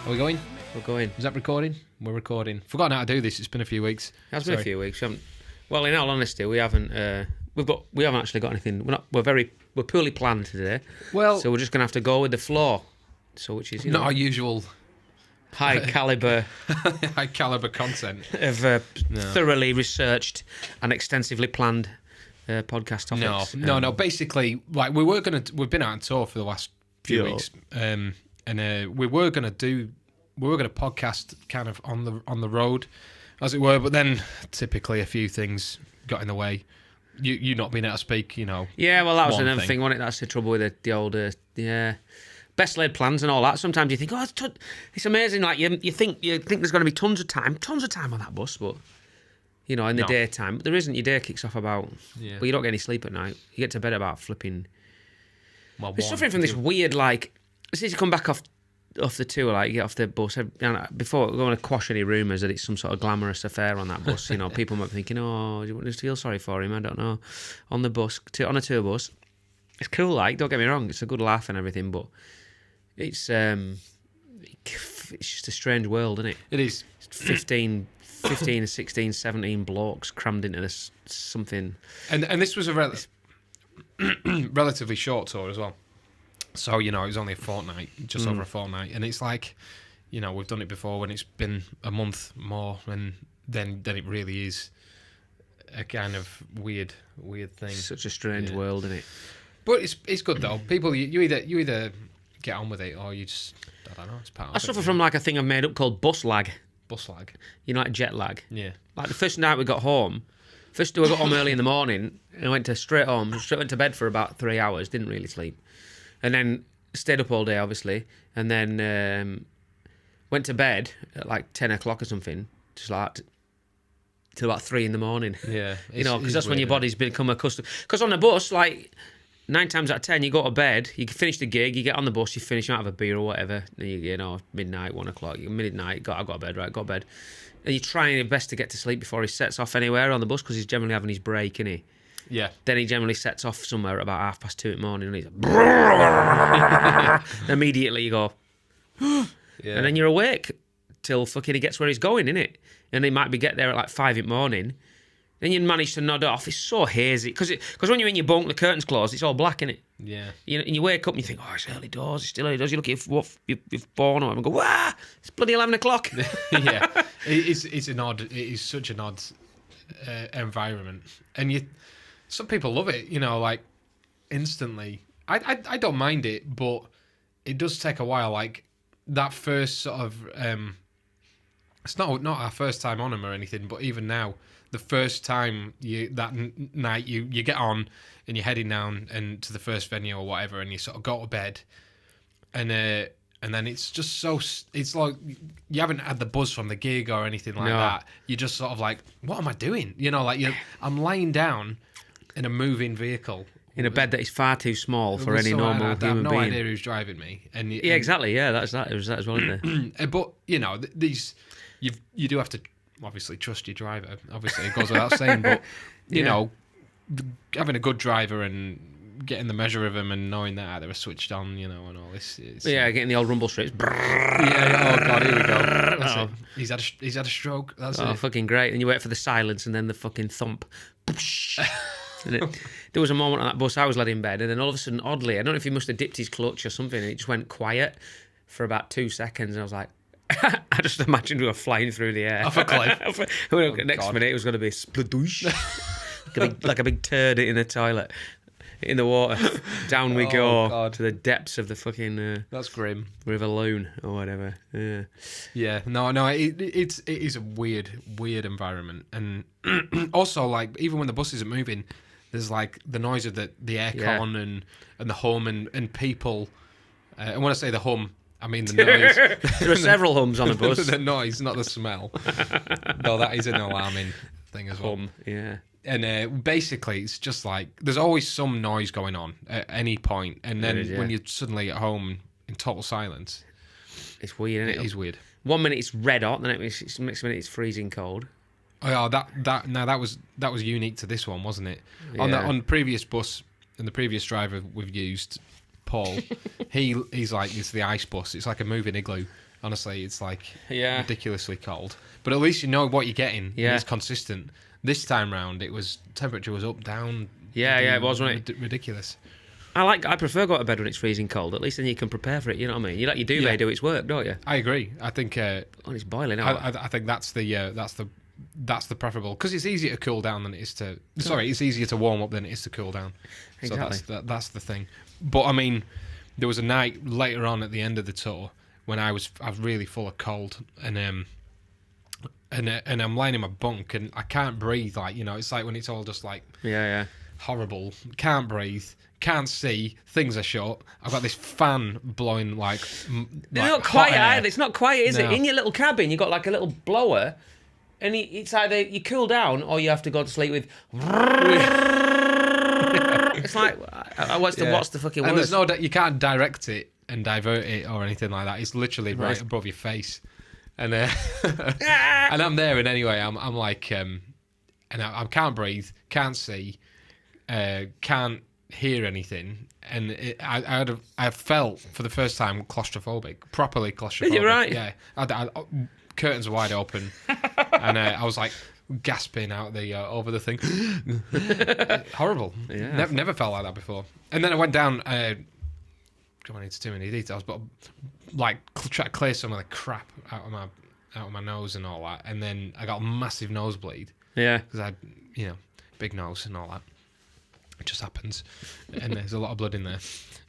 Are we going? We're going. Is that recording? We're recording. Forgotten how to do this. It's been a few weeks. It has been a few weeks. Well, in all honesty, we haven't actually got anything. We're poorly planned today. Well, So we're just gonna have to go with the flow. So which is not our usual high caliber high caliber content of thoroughly researched and extensively planned podcast topics. No. Basically, like we've been out on tour for the last few weeks, and we were gonna podcast kind of on the road, as it were. But then typically a few things got in the way. You not being able to speak, Yeah, well, that was another thing, wasn't it? That's the trouble with the older, best laid plans and all that. Sometimes you think, it's amazing. Like you think there's going to be tons of time on that bus, but in the daytime, but there isn't. Your day kicks off about. Yeah. Well, you don't get any sleep at night. You get to bed about flipping. Well, you're suffering from this weird, like, as soon as you come back off the tour, like you get off the bus, before we want to quash any rumours that it's some sort of glamorous affair on that bus. People might be thinking, do you want to feel sorry for him? I don't know. On the bus, on a tour bus, it's cool. Like, don't get me wrong, it's a good laugh and everything, but it's just a strange world, isn't it? It is. 15, 16, 17 blokes crammed into this something. And this was a relatively short tour as well. So, it was only a fortnight, just over a fortnight. And it's like, we've done it before when it's been a month more, and then it really is a kind of weird thing. Such a strange world, isn't it? But it's good though. People, you either get on with it or you just, I don't know, it's part of it. I suffer from like a thing I've made up called bus lag. Bus lag? Like jet lag. Yeah. Like the first night we got home, I got home early in the morning and I went to bed for about 3 hours, didn't really sleep. And then stayed up all day, obviously, and then went to bed at like 10 o'clock or something, just like till about 3 in the morning. Yeah. Because that's when your body's become accustomed. Because on the bus, like 9 times out of 10, you go to bed, you finish the gig, you get on the bus, you finish, you might have a beer or whatever, midnight, 1 o'clock, midnight, I got to bed, right, got to bed. And you're trying your best to get to sleep before he sets off anywhere on the bus, because he's generally having his break, isn't he? Yeah. Then he generally sets off somewhere at about 2:30 in the morning, and he's like, immediately you go, and then you're awake till fucking he gets where he's going, innit? And he might get there at like 5 in the morning. Then you manage to nod off. It's so hazy because when you're in your bunk, the curtains closed, it's all black, innit? Yeah. And you wake up and you think, it's early doors. It's still early doors. You look at what you've born on and go, it's bloody 11 o'clock. Yeah, it is such an odd environment, and some people love it, like instantly. I don't mind it, but it does take a while. Like that first sort of, it's not our first time on them or anything, but even now, the first time night you get on and you're heading down and to the first venue or whatever, and you sort of go to bed, and then it's just it's like you haven't had the buzz from the gig or anything like that. You're just sort of like, what am I doing? I'm lying down in a moving vehicle in a bed that is far too small for any normal human being. I have no idea who's driving me. Exactly. Yeah, that's that. It was that as well, isn't there? But these you do have to obviously trust your driver. Obviously, it goes without saying. But having a good driver and getting the measure of them and knowing that they were switched on, and all this. Getting the old rumble strips. Yeah. Oh God, here we go. That's it. He's had a stroke. That's it. Fucking great. And you wait for the silence and then the fucking thump. And there was a moment on that bus I was led in bed, and then all of a sudden, oddly, I don't know if he must have dipped his clutch or something, and it just went quiet for about 2 seconds, and I was like, I just imagined we were flying through the air. Off a cliff. Next minute, it was going to be spladoosh. like a big turd in the toilet. In the water. Down we go to the depths of the fucking... That's grim. River Loon or whatever. Yeah. Yeah. No, it is a weird environment. And also, like, even when the bus isn't moving, there's, like, the noise of the aircon and the hum and people. And when I say the hum, I mean the noise. There are several hums on a bus. The noise, not the smell. No, that is an alarming thing as well. Hum, yeah. And basically, it's just like there's always some noise going on at any point, and then when you're suddenly at home in total silence, it's weird. Isn't it? It is weird. 1 minute it's red hot, the next minute it's freezing cold. Oh, that was unique to this one, wasn't it? Yeah. On the previous bus, and the previous driver we've used, Paul, he's like, it's the ice bus. It's like a moving igloo. Honestly, it's like Yeah. ridiculously cold. But at least you know what you're getting. Yeah. And it's consistent. This time round, temperature was up, down. Yeah, it was, wasn't it? Ridiculous. I prefer going to bed when it's freezing cold. At least then you can prepare for it. You know what I mean? You let your duvet do its work, don't you? I agree. I think. Oh, it's boiling out. I think that's the preferable, because it's easier to cool down than it is to. Sorry, it's easier to warm up than it is to cool down. Exactly. So that's the thing. But I mean, there was a night later on at the end of the tour when I was really full of cold, and I'm lying in my bunk and I can't breathe. Like, you know, it's like when it's all just like horrible. Can't breathe. Can't see. Things are shut. I've got this fan blowing like. They're not quiet either. It's not quiet, is it? No. In your little cabin, you've got like a little blower, and it's either you cool down or you have to go to sleep with. It's like, what's the fucking and worst? there's you can't direct it and divert it or anything like that. It's literally right above your face, and and I'm there, and anyway, I'm like, and I can't breathe, can't see, can't hear anything, and I felt for the first time properly claustrophobic. Did you, right? Yeah, I curtains were wide open, and I was like gasping out over the thing. Horrible. Yeah. Never felt like that before. And then I went down. Don't want into too many details, but like try to clear some of the crap out of my nose and all that. And then I got a massive nosebleed. Yeah. Because I had, big nose and all that. It just happens, and there's a lot of blood in there.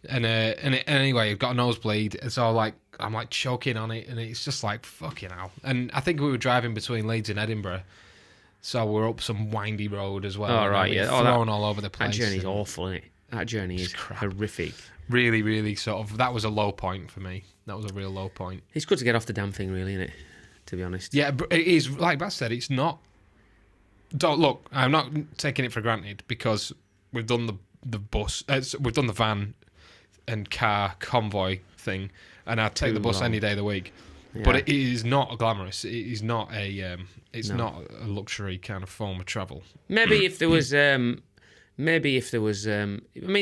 And anyway, I've got a nosebleed, and so I'm like choking on it, and it's just like fucking hell. And I think we were driving between Leeds and Edinburgh, so we're up some windy road as well. Oh, right, yeah. Thrown all over the place. That journey's awful, isn't it? That journey is horrific. Really, really that was a low point for me. That was a real low point. It's good to get off the damn thing, really, isn't it? To be honest. Yeah, but it is, like Baz said, it's not. Don't look. I'm not taking it for granted, because we've done the bus, we've done the van and car convoy thing, and I'd take the bus any day of the week. Yeah. But it is not glamorous. It is not not a luxury kind of form of travel. Maybe if there was, I mean,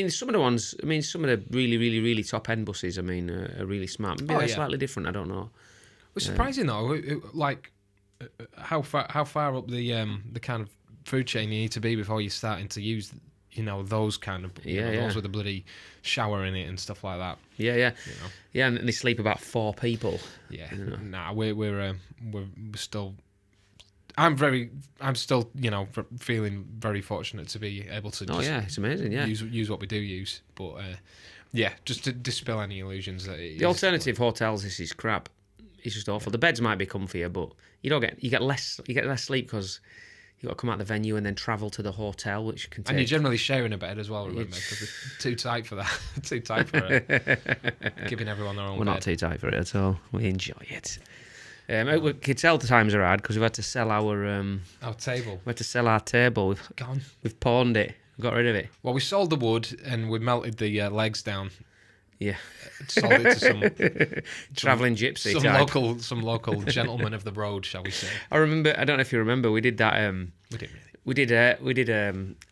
some of the really, really, really top end buses, I mean, are really smart. Maybe they're slightly different. I don't know. It's surprising though, like how far up the kind of food chain you need to be before you're starting to use, those kind of those with the bloody shower in it and stuff like that. Yeah. Yeah, and they sleep about 4 people. Yeah. Nah, we're still. I'm still, feeling very fortunate to be able to. It's amazing. Yeah. Use what we do use, but just to dispel any illusions that the alternative hotels. This is crap. It's just awful. The beds might be comfier, but you get less sleep because you got to come out the venue and then travel to the hotel, which can take... And you're generally sharing a bed as well, remember, because we're too tight for that. Too tight for it. Giving everyone their own bed. We're not too tight for it at all. We enjoy it. We can tell the times are hard because we've had to sell our table. We had to sell our table. We've pawned it. We got rid of it. Well, we sold the wood and we melted the legs down. Yeah. Sold it to some travelling gypsy some local gentleman of the road, shall we say? I remember. I don't know if you remember. We did that. We didn't really. We did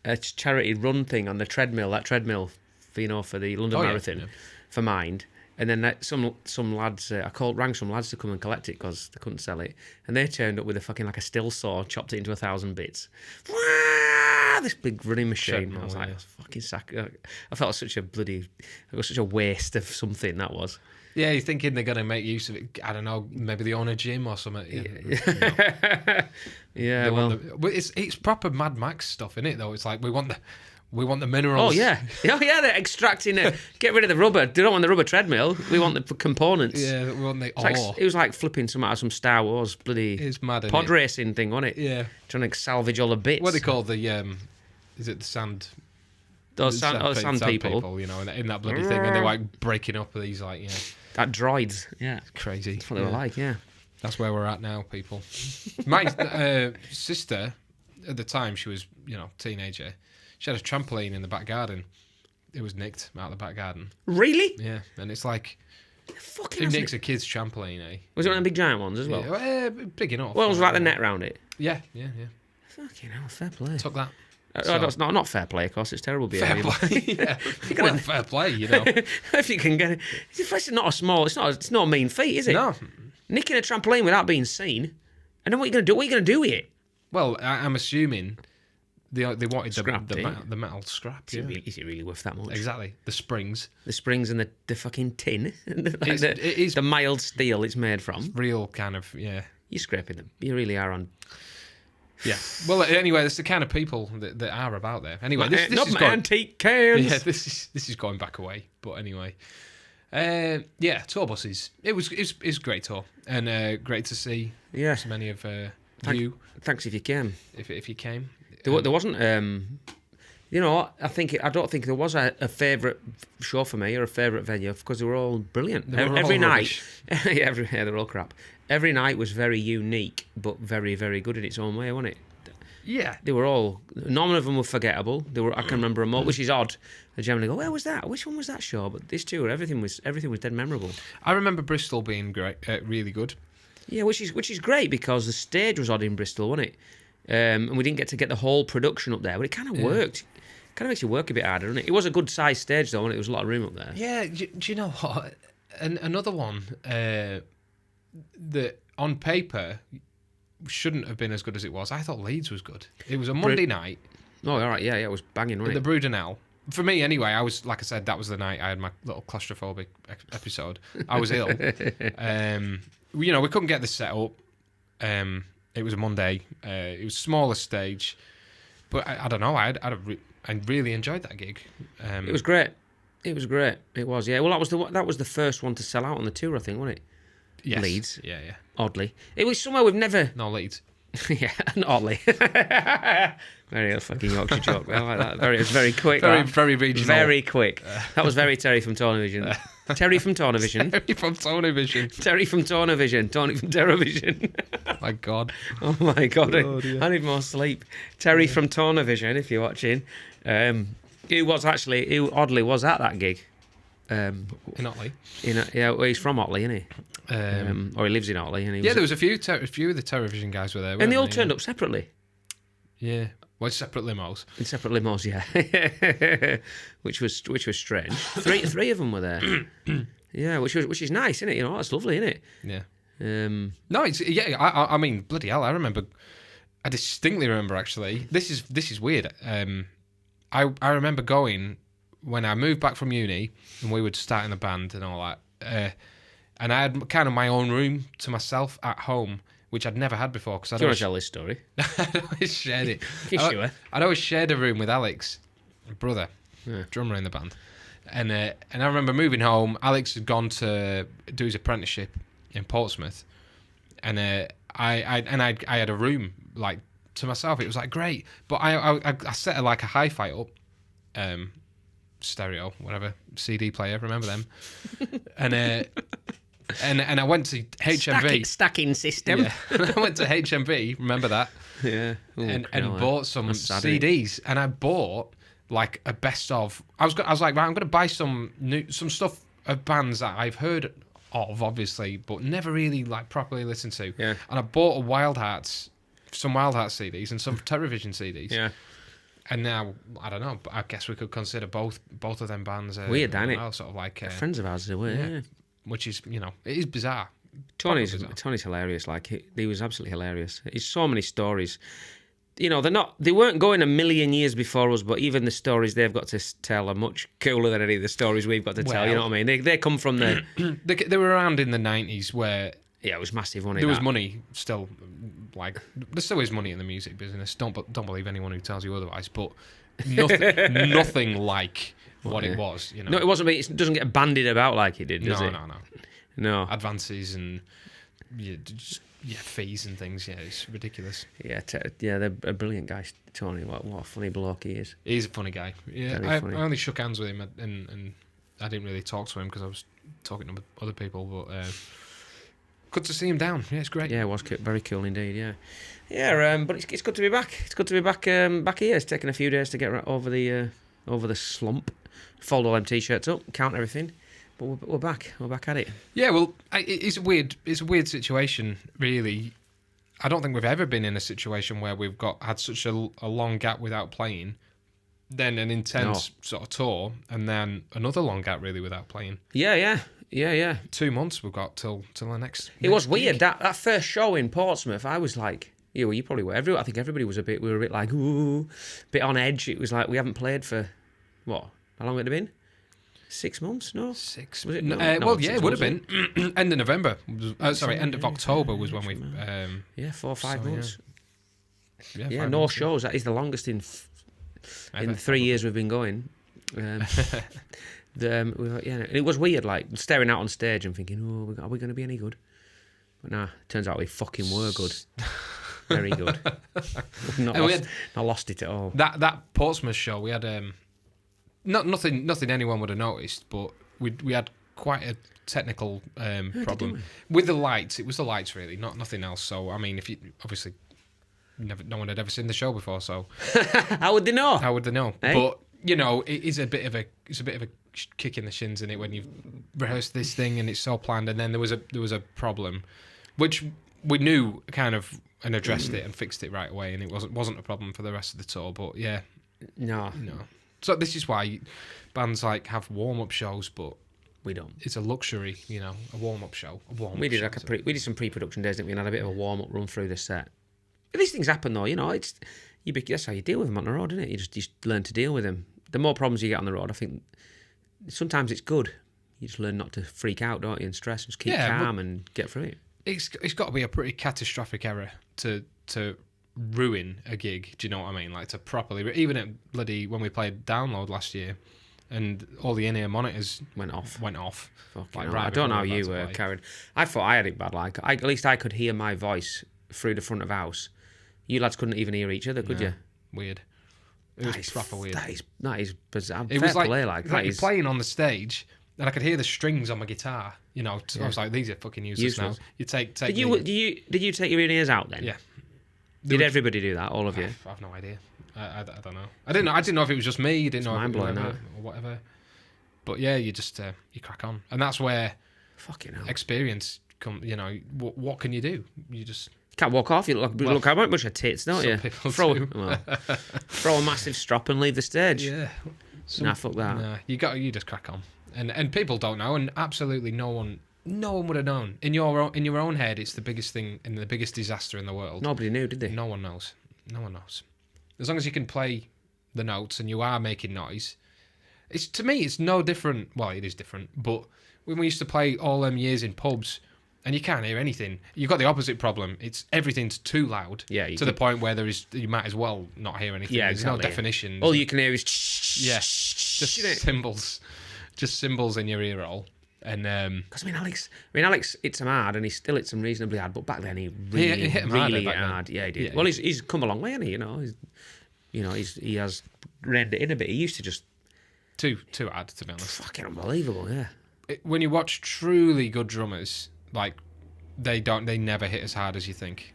a charity run thing on the treadmill. That treadmill, for the London Marathon, for Mind. And then some lads, I rang some lads to come and collect it because they couldn't sell it, and they turned up with a still saw, chopped it into 1,000 bits. This big running machine. I was like, fucking sack. I felt such a waste of something that was. Yeah, you're thinking they're going to make use of it. I don't know, maybe they own a gym or something. Yeah, well, it's proper Mad Max stuff, isn't it? Though it's like we want the minerals. Oh yeah, they're extracting it. Get rid of the rubber. They don't want the rubber treadmill. We want the components. Yeah, we want the ore. It was like flipping some out of some Star Wars bloody. It's mad, pod racing thing, wasn't it? Yeah, trying to salvage all the bits. What they call the is it the sand? Those sand people, in that bloody thing, and they're like breaking up these that droids. Yeah, it's crazy. That's what they were like. Yeah, that's where we're at now, people. My sister, at the time, she was teenager. She had a trampoline in the back garden. It was nicked out of the back garden. Really? Yeah, and it's like, fucking. Who nicks a kid's trampoline, eh? Was it one of the big giant ones as well? Yeah, big enough. Well, it was like the net round it. Yeah. Fucking hell, fair play. Took that. That's not fair play, of course. It's terrible behaviour. Fair play, yeah. Fair play, If you can get it, it's not a mean feat, is it? No, nicking a trampoline without being seen, and then what are you going to do? What are you going to do with it? Well, I'm assuming they wanted Scrapped the metal scrap. Yeah. Is it really worth that much? Exactly. The springs. The springs and the fucking tin. It is the mild steel it's made from. real kind of, yeah. You're scraping them. You really are on. Yeah. Well, anyway, it's the kind of people that are about there. Anyway, this not is my going, antique cans. yeah, this is going back away. But anyway, yeah, tour buses. It was a great tour and great to see. Yeah. So many of you. Thanks if you came. If you came. There wasn't. You know, I don't think there was a favourite show for me or a favourite venue because they were all brilliant. They were every all night, rubbish. yeah, they're all crap. Every night was very unique, but very, very good in its own way, wasn't it? Yeah. They were all. None of them were forgettable. I can remember them all, which is odd. I generally go, where was that? Which one was that show? But this two, everything was dead memorable. I remember Bristol being great, really good. Yeah, which is great because the stage was odd in Bristol, wasn't it? And we didn't get to get the whole production up there, but it kind of worked. Kind of makes you work a bit harder, doesn't it? It was a good sized stage though, and there was a lot of room up there. Yeah, do you know what? Another one that on paper shouldn't have been as good as it was. I thought Leeds was good. It was a Monday night. Oh, all right, yeah, it was banging, wasn't The it? Brudenell. For me, anyway, I was, like I said, that was the night I had my little claustrophobic episode. I was ill. You know, we couldn't get this set up. It was a Monday. It was a smaller stage. But I don't know. I really enjoyed that gig. It was great. It was great. It was, yeah. Well, that was the first one to sell out on the tour, I think, wasn't it? Yes. Leeds. Yeah. Oddly. It was somewhere we've never... No, Leeds. yeah, and oddly. Very fucking Yorkshire joke. I like that. It was very quick. Very regional. Very quick. That was very Terry from Tornavision. Terry from Tornavision. Terry from Tornavision. Terry from Tornavision. Tony from Terrorvision. My God. Oh my God. Oh, dear. I need more sleep. Terry from Tornavision, if you're watching. Who oddly was at that gig. In Otley. Yeah, well, he's from Otley, isn't he? Or he lives in Otley. And there was a few of the Terrorvision guys were there. And they all turned up separately. Yeah. Well, separate limos. In separate limos, yeah. which was strange. Three of them were there. Yeah, which is nice, isn't it? You know, that's lovely, isn't it? Yeah. No, it's I mean, bloody hell! I distinctly remember actually. This is weird. I remember going when I moved back from uni and we were starting the band and all that. And I had kind of my own room to myself at home, which I'd never had before. Because do you want to tell this story? I'd always shared it. Sure. I'd always shared a room with Alex, my brother, Yeah. drummer in the band. And I remember moving home. Alex had gone to do his apprenticeship in Portsmouth, and I had a room like to myself. It was like great, but I set like a hi-fi up, stereo, whatever, CD player. Remember them? And I went to HMV stacking system. Yeah. I went to HMV. Remember that? Yeah. Ooh, and hell, bought some that's sad, isn't it? CDs, and I bought like a best of. I was like, right, I'm going to buy some stuff of bands that I've heard of, obviously, but never really like properly listened to. Yeah. And I bought some Wild Hearts CDs and some Terrorvision CDs. Yeah. And now I don't know, but I guess we could consider both of them bands. Weird, isn't it? Well, sort of like Friends of ours do it. Yeah. which is, you know, it is bizarre. Tony's Bizarre. hilarious. Like he was absolutely hilarious. He's so many stories. You know, they weren't going a million years before us, but even the stories they've got to tell are much cooler than any of the stories we've got to tell. You know what I mean? They come from the. They were around in the 90s where Yeah, it was massive, wasn't it? there was money still, like there still is money in the music business. Don't believe anyone who tells you otherwise. But nothing like what it was. You know, No, it wasn't. It doesn't get bandied about like it did, does it? No. Advances and fees and things. Yeah, it's ridiculous. Yeah, they're a brilliant guy, Tony. What a funny bloke he is. He's a funny guy. Yeah, Very I funny. only shook hands with him and I didn't really talk to him because I was talking to other people. But good to see him down. Yeah, it's great. Yeah, it was very cool indeed. Yeah. But it's good to be back. It's good to be back here. It's taken a few days to get over the slump. Fold all them t-shirts up, count everything. But we're back. We're back at it. Yeah, well, it's a weird situation, really. I don't think we've ever been in a situation where we've had such a long gap without playing, then an intense sort of tour, and then another long gap really without playing. Yeah. Yeah. 2 months we've got till the next. It was next weird gig. that first show in Portsmouth. I was like, yeah, well, you probably were. I think everybody was we were a bit like, ooh, bit on edge. It was like we haven't played for what? How long had it been? 6 months? No, 6. Was it? No, No, well, not yeah, 6 it would have months, been end of November. End of October was when we. 4 or 5 so, months. Yeah, Yeah, 5 no months, shows. That is the longest in Ever, 3 years we've been going. It was weird, like staring out on stage and thinking, "Oh, are we going to be any good?" But nah, turns out we fucking were good, very good. not lost it at all. That Portsmouth show, we had nothing anyone would have noticed, but we had quite a technical problem with the lights. It was the lights really, nothing else. So I mean, if you obviously no one had ever seen the show before, so How would they know? how would they know? Hey? But it is a bit of a kick in the shins in it when you've rehearsed this thing and it's so planned, and then there was a problem, which we knew kind of and addressed it and fixed it right away, and it wasn't a problem for the rest of the tour. But yeah, No, so this is why bands like have warm-up shows, but we don't. it's a luxury, a warm-up show. We did we did some pre-production days, didn't we? And had a bit of a warm-up run through the set. But these things happen, though. That's how you deal with them on the road, isn't it? You just learn to deal with them. The more problems you get on the road, I think sometimes it's good. You just learn not to freak out, don't you, and stress, and just keep calm and get through it. It's got to be a pretty catastrophic error to ruin a gig. Do you know what I mean? Like to properly, even at when we played Download last year, and all the in-ear monitors Went off. Like, I don't know how you were, Karen. I thought I had it bad. Like at least I could hear my voice through the front of house. You lads couldn't even hear each other, could you? Weird. It was proper weird. That is bizarre. It was like you're playing on the stage, and I could hear the strings on my guitar. I was like, these are fucking useless now. You take. Did you take your in-ears out then? Yeah. Did everybody do that? All of you? I have no idea. I don't know. I didn't know if it was just me. Didn't know if it was mind-blowing, or whatever. But yeah, you just you crack on, and that's where Fucking hell. experience come. What can you do? You just Can't walk off. You look how much of tits, don't some you? people Throw do. throw a massive strop and leave the stage. Yeah. Nah, fuck that. Nah, you just crack on, and people don't know, and absolutely no one would have known. In your own head, it's the biggest thing and the biggest disaster in the world. Nobody knew, did they? No one knows. No one knows. As long as you can play the notes and you are making noise, to me it's no different. Well, it is different, but when we used to play all them years in pubs and you can't hear anything, you've got the opposite problem. It's everything's too loud. Yeah, to the point where you might as well not hear anything. Yeah, There's exactly. no definition. All you can hear is just cymbals in your ear hole. And because Alex hits him hard, and he still hits him reasonably hard. But back then he really hit him really harder back hard. then. Yeah, he did. Yeah. Well, he's come a long way, hasn't he? He has reined it in a bit. He used to just too hard, to be honest. fucking unbelievable. Yeah. When you watch truly good drummers, like they never hit as hard as you think.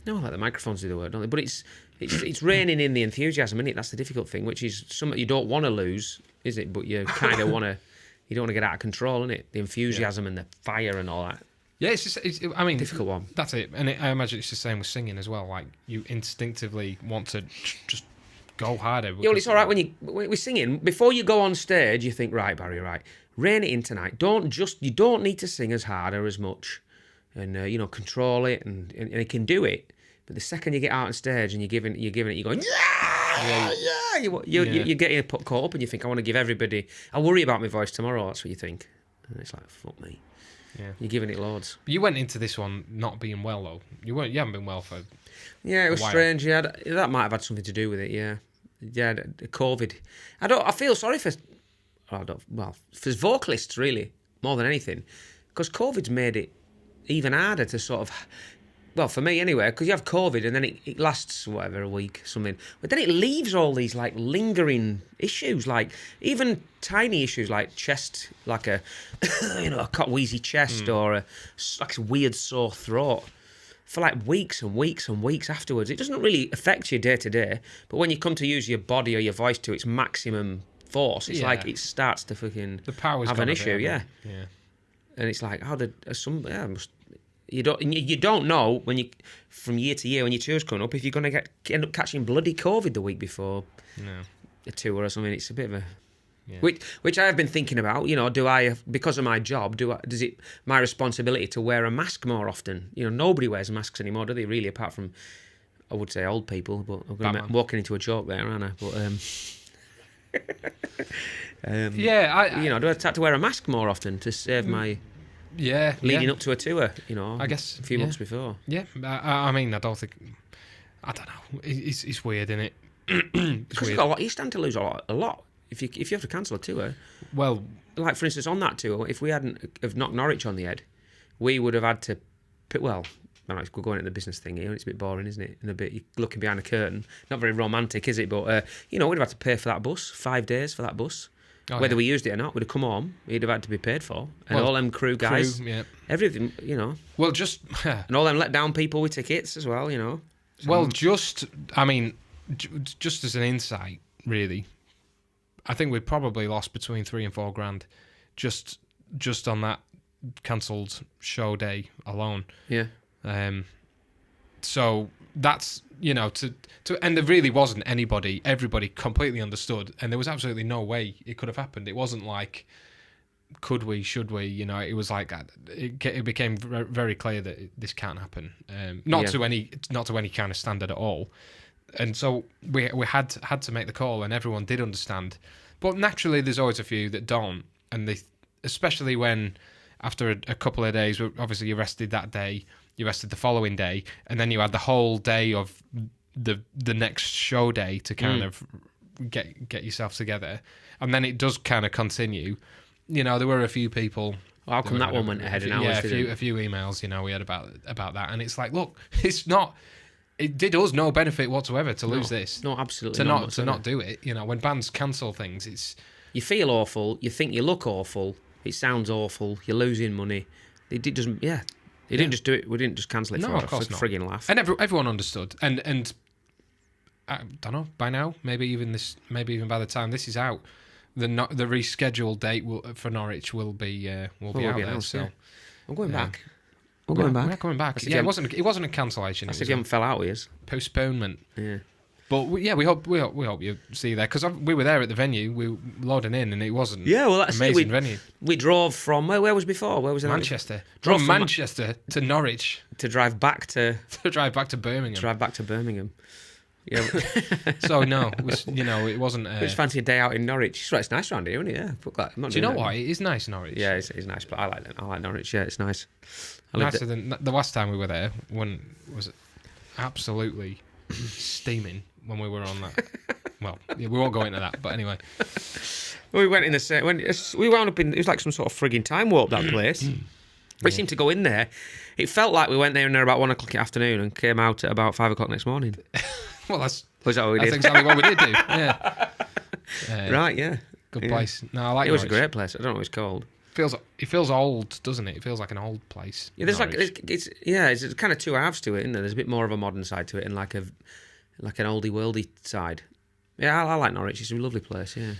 No, like the microphones do the work, don't they? But it's reining in the enthusiasm, isn't it? That's the difficult thing, which is something you don't want to lose, is it? But you kind of want to. You don't want to get out of control, innit? The enthusiasm and the fire and all that. Yeah, it's Difficult one. That's it, and I imagine it's the same with singing as well. Like you instinctively want to just go harder. Yeah, well, it's all right when we're singing. Before you go on stage, you think, right, Barry, right, rein it in tonight. You don't need to sing as hard or as much, and control it, and it can do it. But the second you get out on stage and you're giving it, you're going, yeah. You're getting caught up, and you think, I want to give everybody. I worry about my voice tomorrow. That's what you think, and it's like, fuck me. Yeah, you're giving it loads. You went into this one not being well though. You haven't been well for. Yeah, it was strange. Yeah, that might have had something to do with it. Yeah, the COVID. I feel sorry for vocalists really more than anything, because COVID's made it even harder to sort of. Well, for me anyway, because you have COVID and then it lasts, a week, something. But then it leaves all these, lingering issues, even tiny issues like chest, like a wheezy chest or a weird sore throat for, weeks and weeks and weeks afterwards. It doesn't really affect you day to day, but when you come to use your body or your voice to its maximum force, it's like it starts to fucking have an issue, yeah. And it's like, how did You don't know when you from year to year when your tour's coming up if you're going to end up catching bloody COVID the week before a tour or something. It's a bit of a Yeah. Which I have been thinking about. You know, do I, because of my job, does it my responsibility to wear a mask more often? You know, nobody wears masks anymore, do they? Really, apart from, I would say, old people. But I'm walking into a joke there, aren't I? But yeah, you know, do I have to wear a mask more often to save my leading up to a tour? You know, I guess a few months before. Yeah, I mean, I don't know. It's weird, isn't it? Because you stand to lose a lot if you have to cancel a tour. Well, like for instance, on that tour, if we hadn't have knocked Norwich on the head, we would have had to. Well, we're going into the business thing here. It's a bit boring, isn't it? And a bit looking behind a curtain. Not very romantic, is it? But you know, we'd have had to pay for that bus, 5 days for that bus. Whether we used it or not, we'd have come home. He'd have had to be paid for, and all them crew guys, everything, you know. Well, just and all them let down people with tickets as well, you know. So, well, just as an insight, really, I think we probably lost between $3,000 and $4,000 just on that cancelled show day alone. Yeah. So that's, you know, and there really wasn't everybody completely understood, and there was absolutely no way it could have happened. It wasn't like, could we, should we, you know, it was like, it became very clear that this can't happen. Not to any kind of standard at all. And so we had to make the call, and everyone did understand. But naturally, there's always a few that don't, and especially when after a couple of days, obviously you rested that day, you rested the following day, and then you had the whole day of the next show day to kind of get yourself together, and then it does kind of continue. You know, there were a few people. Well, how come that one went ahead? Yeah, a few emails. You know, we had about that, and it's like, look, it's not. It did us no benefit whatsoever to lose this. No, absolutely to not do it. You know, when bands cancel things, it's you feel awful. You think you look awful. It sounds awful. You're losing money. They didn't just do it. We didn't just cancel it for a frigging laugh. And everyone understood. And I don't know, by now, maybe even by the time this is out, the rescheduled date for Norwich will be out there. So I'm going back. We're coming back. Yeah, it wasn't a cancellation. That's if you haven't fell out with us. Postponement. Yeah. But we hope you see there, because we were there at the venue. We were loading in, and it wasn't. Yeah, well, that's amazing venue. We drove from where was before? Where was it? Manchester. Drove from Manchester to Norwich to drive back to Birmingham. Yeah. So no, it wasn't. We just fancy a day out in Norwich. It's nice around here, isn't it? Yeah. Do you know what? It is nice, Norwich. Yeah, it's nice, but I like that. I like Norwich. Yeah, it's nice. Nicer than the last time we were there. When was it absolutely steaming when we were on that. Well, yeah, we won't go into that, but anyway. We went in the same. We wound up in. It was like some sort of frigging time warp, that place. We seemed to go in there. It felt like we went there about 1 o'clock in the afternoon and came out at about 5 o'clock next morning. Well, was that what we did? That's exactly what we did do. Yeah. Right. Yeah. Good place. No, I like it. Norwich. Was a great place. I don't know what it's called. It feels old, doesn't it? It feels like an old place. Yeah, there's Norwich. It's kind of two halves to it, isn't there? There's a bit more of a modern side to it and like an oldie worldy side. Yeah, I like Norwich. It's a lovely place. Yeah.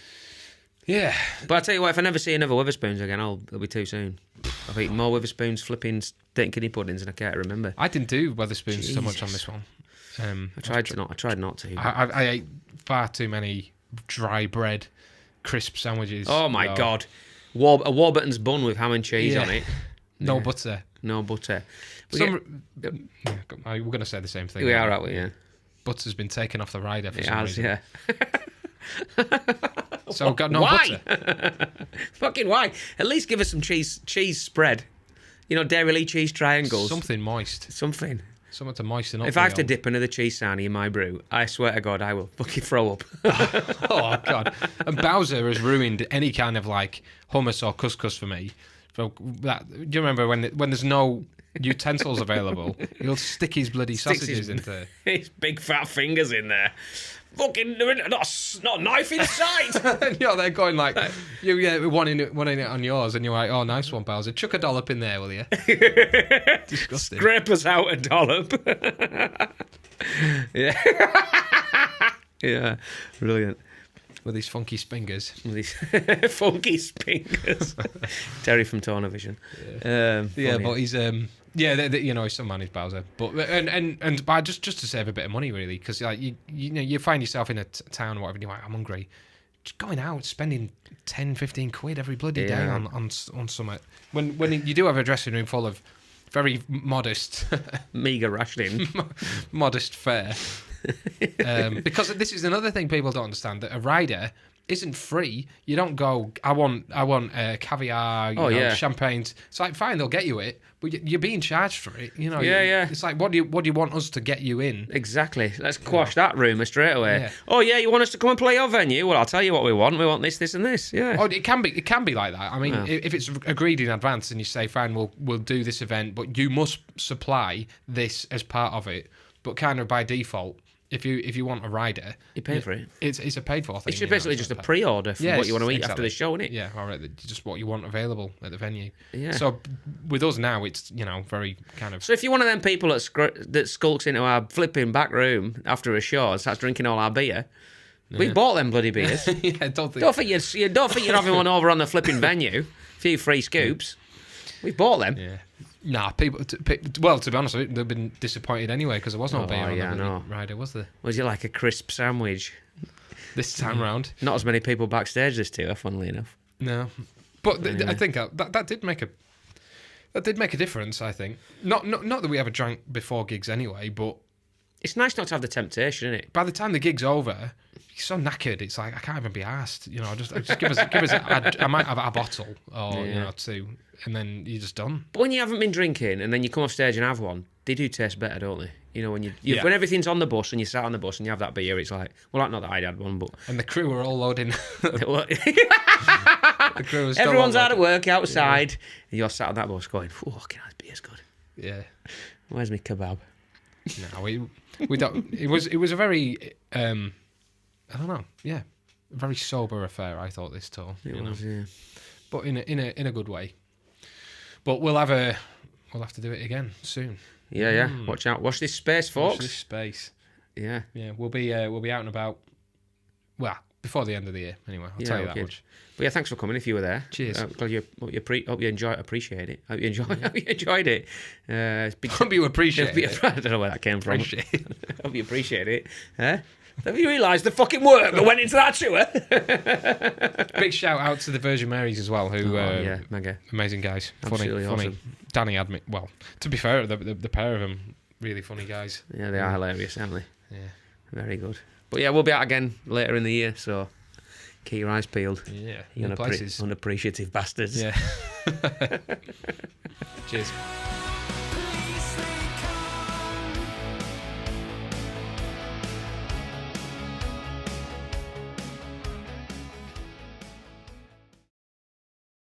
Yeah. But I tell you what, if I never see another Witherspoons again, it'll be too soon. I've eaten more Witherspoons, flipping steak and kidney puddings, and I can't remember. I didn't do Witherspoons so much on this one. I tried not to. I ate far too many dry bread, crisp sandwiches. Oh my God. A Warburton's bun with ham and cheese on it. No butter. No butter. We're going to say the same thing. We are, aren't we? Yeah. Butter's been taken off the rider for some reason. Yeah. So I've got no butter. Fucking why? At least give us some cheese spread. You know, Dairy Lee cheese triangles. Something moist. Something to moisten up. If I have to dip another cheese sarnie in my brew, I swear to God, I will fucking throw up. Oh, God. And Bowser has ruined any kind of, like, hummus or couscous for me. So do you remember when there's no utensils available, he'll stick his bloody sausages into his big fat fingers in there. Fucking not a knife in sight. You know, they're going like, one in it on yours, and you're like, oh, nice one, Bowser. Chuck a dollop in there, will you? Disgusting. Scrape us out a dollop. Yeah. Yeah, brilliant. With his funky spingers. Funky spingers. Terry from Tornavision. Yeah, but he's he's some man, he's Bowser. But just to save a bit of money, really, because like you find yourself in a town or whatever, and you're like, I'm hungry. just going out, spending 10, 15 quid every bloody day Yeah. on something. When you do have a dressing room full of very modest, Meagre rationing. modest fare. Because this is another thing people don't understand, that a rider isn't free. You don't go, I want caviar, champagne. It's like, fine, they'll get you it, but you're being charged for it. You know, Yeah. It's like, what do you want us to get you in? Exactly. Let's quash that rumour straight away. Yeah. Oh yeah, you want us to come and play your venue? Well, I'll tell you what we want. We want this, this, and this. Yeah. Oh, it can be like that. I mean, if it's agreed in advance and you say, fine, we'll do this event, but you must supply this as part of it. But kind of by default, if you want a rider, You pay for it. It's a paid for thing. It's basically just a pre-order for what you want to eat after the show, isn't it? Yeah, all right. Just what you want available at the venue. Yeah. So with us now, it's very kind of. So if you're one of them people that skulks into our flipping back room after a show and starts drinking all our beer, we bought them bloody beers. Yeah, don't think you're having one over on the flipping venue. A few free scoops. We bought them. Yeah. Nah, people. Well, to be honest, they've been disappointed anyway because there was no beer on the rider, was there? Was it like a crisp sandwich? This time round, not as many people backstage this tour, funnily enough. No, but anyway. I think that did make a difference. I think not that we ever drank before gigs anyway, but it's nice not to have the temptation, isn't it? By the time the gig's over, you're so knackered. It's like I can't even be asked. Just give us. I might have a bottle or two, and then you're just done. But when you haven't been drinking and then you come off stage and have one, they do taste better, don't they? You know, when when everything's on the bus and you sat on the bus and you have that beer, it's like, well, not that I had one, but and the crew were all loading. The crew was everyone's out of work outside, and you're sat on that bus going, "Oh, fucking hell, this beer's good." Yeah. Where's my kebab? No, we don't. It was a very I don't know. Yeah, a very sober affair. I thought this tour. It was, yeah. But in a good way. But we'll have to do it again soon. Yeah. Watch out. Watch this space, folks. Watch this space. Yeah. Yeah. We'll be out and about. Well, before the end of the year, anyway. I'll tell you that much. But yeah, thanks for coming. If you were there, cheers. Hope you appreciate it. Hope you enjoyed it. Hope you appreciate it. I don't know where that came from. Hope you appreciate it. Have you realised the fucking work that went into that tour? Big shout out to the Virgin Marys as well, who mega amazing guys, absolutely funny. Awesome. Danny admit. Well, to be fair, the pair of them really funny guys. Yeah, they are hilarious, aren't they? Yeah, very good. But yeah, we'll be out again later in the year, so keep your eyes peeled. Yeah, you unappreciative bastards. Yeah. Cheers.